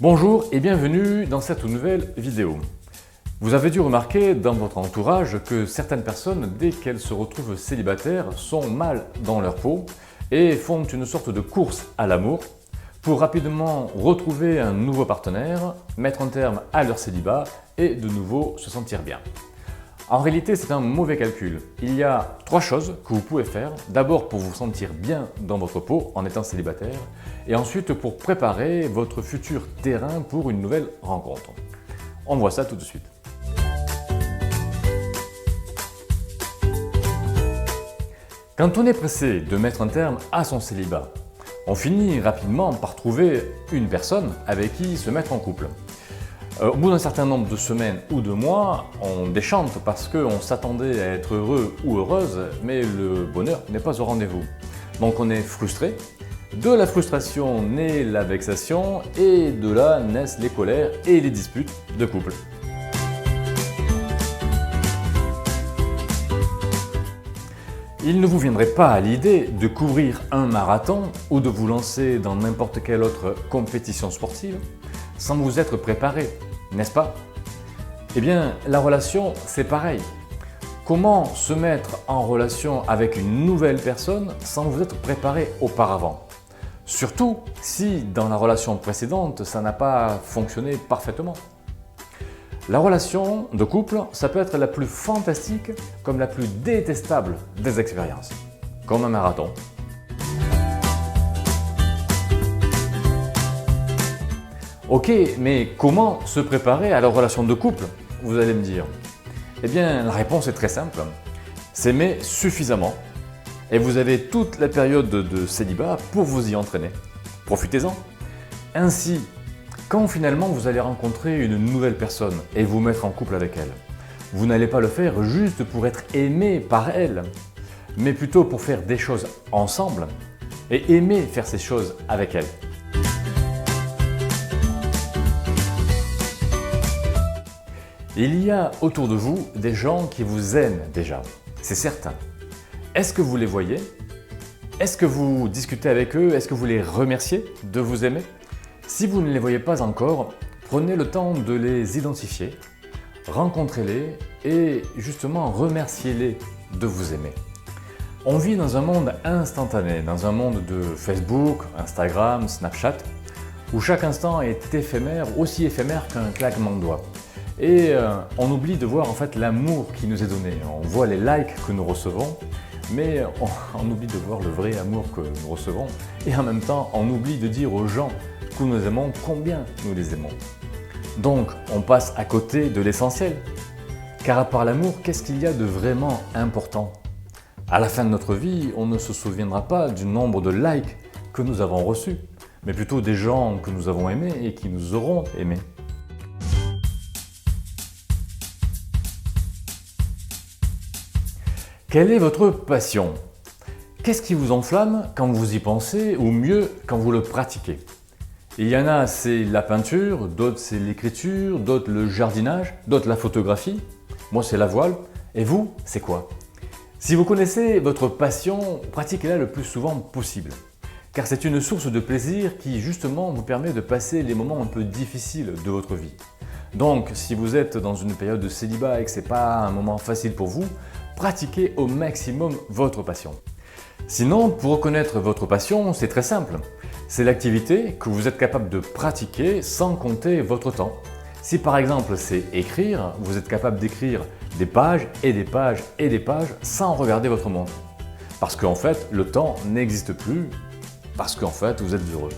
Bonjour et bienvenue dans cette nouvelle vidéo. Vous avez dû remarquer dans votre entourage que certaines personnes, dès qu'elles se retrouvent célibataires, sont mal dans leur peau et font une sorte de course à l'amour pour rapidement retrouver un nouveau partenaire, mettre un terme à leur célibat et de nouveau se sentir bien. En réalité, c'est un mauvais calcul. Il y a 3 choses que vous pouvez faire. D'abord pour vous sentir bien dans votre peau en étant célibataire et ensuite pour préparer votre futur terrain pour une nouvelle rencontre. On voit ça tout de suite. Quand on est pressé de mettre un terme à son célibat, on finit rapidement par trouver une personne avec qui se mettre en couple. Au bout d'un certain nombre de semaines ou de mois, on déchante parce qu'on s'attendait à être heureux ou heureuse, mais le bonheur n'est pas au rendez-vous. Donc on est frustré, de la frustration naît la vexation et de là naissent les colères et les disputes de couple. Il ne vous viendrait pas à l'idée de courir un marathon ou de vous lancer dans n'importe quelle autre compétition sportive sans vous être préparé, n'est-ce pas? Eh bien, la relation, c'est pareil. Comment se mettre en relation avec une nouvelle personne sans vous être préparé auparavant? Surtout si dans la relation précédente, ça n'a pas fonctionné parfaitement. La relation de couple, ça peut être la plus fantastique comme la plus détestable des expériences, comme un marathon. Ok, mais comment se préparer à la relation de couple, vous allez me dire? Eh bien, la réponse est très simple. S'aimer suffisamment et vous avez toute la période de célibat pour vous y entraîner. Profitez-en. Ainsi, quand finalement vous allez rencontrer une nouvelle personne et vous mettre en couple avec elle, vous n'allez pas le faire juste pour être aimé par elle, mais plutôt pour faire des choses ensemble et aimer faire ces choses avec elle. Il y a autour de vous des gens qui vous aiment déjà, c'est certain. Est-ce que vous les voyez? Est-ce que vous discutez avec eux? Est-ce que vous les remerciez de vous aimer? Si vous ne les voyez pas encore, prenez le temps de les identifier, rencontrez-les et justement remerciez-les de vous aimer. On vit dans un monde instantané, dans un monde de Facebook, Instagram, Snapchat, où chaque instant est éphémère, aussi éphémère qu'un claquement de doigts. Et on oublie de voir en fait l'amour qui nous est donné. On voit les likes que nous recevons, mais on oublie de voir le vrai amour que nous recevons. Et en même temps, on oublie de dire aux gens que nous aimons combien nous les aimons. Donc, on passe à côté de l'essentiel. Car à part l'amour, qu'est-ce qu'il y a de vraiment important? À la fin de notre vie, on ne se souviendra pas du nombre de likes que nous avons reçus, mais plutôt des gens que nous avons aimés et qui nous auront aimés. Quelle est votre passion? Qu'est-ce qui vous enflamme quand vous y pensez ou mieux quand vous le pratiquez? Il y en a, c'est la peinture, d'autres c'est l'écriture, d'autres le jardinage, d'autres la photographie. Moi c'est la voile. Et vous, c'est quoi? Si vous connaissez votre passion, pratiquez-la le plus souvent possible. Car c'est une source de plaisir qui justement vous permet de passer les moments un peu difficiles de votre vie. Donc si vous êtes dans une période de célibat et que ce n'est pas un moment facile pour vous, pratiquez au maximum votre passion. Sinon, pour reconnaître votre passion, c'est très simple. C'est l'activité que vous êtes capable de pratiquer sans compter votre temps. Si par exemple c'est écrire, vous êtes capable d'écrire des pages et des pages et des pages sans regarder votre montre. Parce qu'en fait, le temps n'existe plus, parce qu'en fait, vous êtes heureux.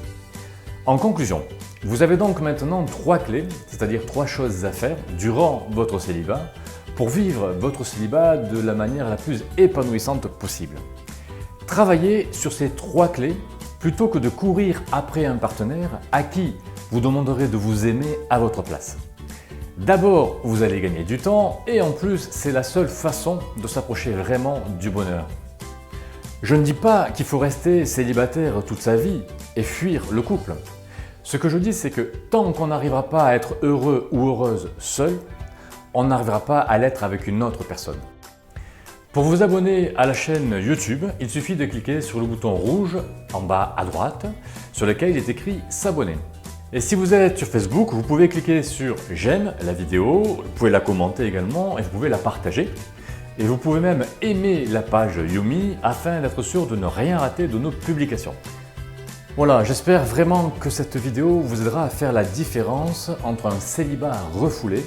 En conclusion, vous avez donc maintenant 3 clés, c'est-à-dire 3 choses à faire durant votre célibat pour vivre votre célibat de la manière la plus épanouissante possible. Travaillez sur ces 3 clés plutôt que de courir après un partenaire à qui vous demanderez de vous aimer à votre place. D'abord, vous allez gagner du temps et en plus, c'est la seule façon de s'approcher vraiment du bonheur. Je ne dis pas qu'il faut rester célibataire toute sa vie et fuir le couple. Ce que je dis, c'est que tant qu'on n'arrivera pas à être heureux ou heureuse seul, on n'arrivera pas à l'être avec une autre personne. Pour vous abonner à la chaîne YouTube, il suffit de cliquer sur le bouton rouge en bas à droite sur lequel il est écrit « S'abonner ». Et si vous êtes sur Facebook, vous pouvez cliquer sur j'aime la vidéo, vous pouvez la commenter également et vous pouvez la partager. Et vous pouvez même aimer la page Yumi afin d'être sûr de ne rien rater de nos publications. Voilà, j'espère vraiment que cette vidéo vous aidera à faire la différence entre un célibat refoulé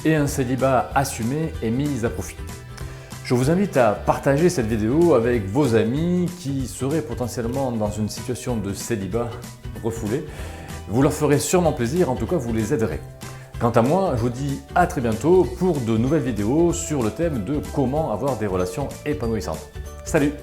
et un célibat assumé et mis à profit. Je vous invite à partager cette vidéo avec vos amis qui seraient potentiellement dans une situation de célibat refoulé. Vous leur ferez sûrement plaisir, en tout cas vous les aiderez. Quant à moi, je vous dis à très bientôt pour de nouvelles vidéos sur le thème de comment avoir des relations épanouissantes. Salut!